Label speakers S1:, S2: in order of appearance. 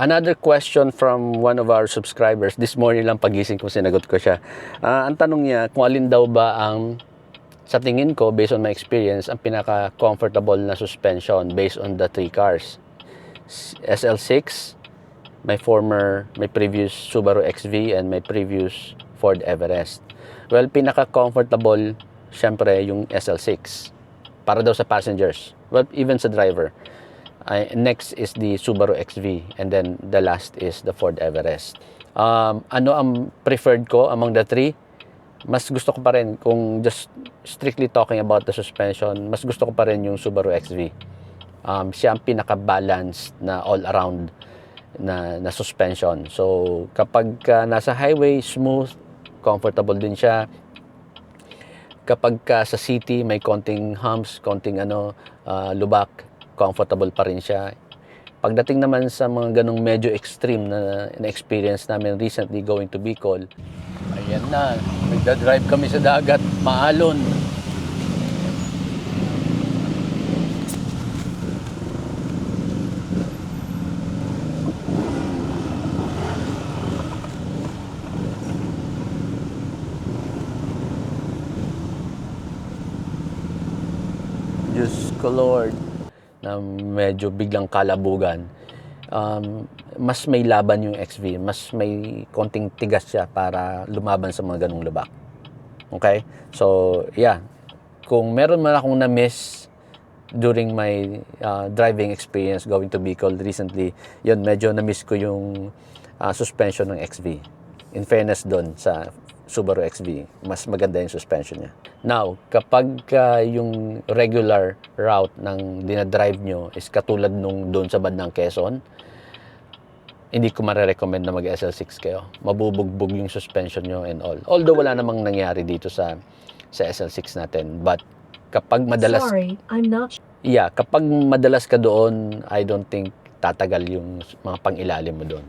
S1: Another question from one of our subscribers. This morning lang pagising ko, sinagot ko siya. Ang tanong niya, kung alin daw ba ang, sa tingin ko, based on my experience, ang pinaka-comfortable na suspension based on the 3 cars. SL6, my previous Subaru XV, and my previous Ford Everest. Well, pinaka-comfortable, syempre, yung SL6. Para daw sa passengers. Well, even sa driver. Next is the Subaru XV, and then the last is the Ford Everest. Ano ang preferred ko among the 3? Mas gusto ko pa rin, kung just strictly talking about the suspension, mas gusto ko pa rin yung Subaru XV. Siya ang pinaka-balanced na all-around na suspension. So, kapag nasa highway, smooth, comfortable din siya. Kapag sa city, may konting humps, konting lubak, comfortable pa rin siya. Pagdating naman sa mga ganong medyo extreme na experience namin recently going to Bicol, ayan na, nagda-drive kami sa dagat, maalon. Diyos ko Lord, na medyo biglang kalabugan. Mas may laban yung XV, mas may konting tigas siya para lumaban sa mga ganung lubak. Okay? So, yeah. Kung meron man akong na-miss during my driving experience going to Bicol recently, yun, medyo na-miss ko yung suspension ng XV. In fairness doon sa Subaru XV, mas maganda yung suspension niya. Now, kapag yung regular route ng dinadrive nyo is katulad nung doon sa bandang Quezon, hindi ko marirecommend na mag-SL6 kayo. Mabubugbog yung suspension nyo and all. Although wala namang nangyari dito sa SL6 natin. But kapag madalas...
S2: Sorry, I'm not...
S1: Yeah, kapag madalas ka doon, I don't think tatagal yung mga pang-ilalim mo doon.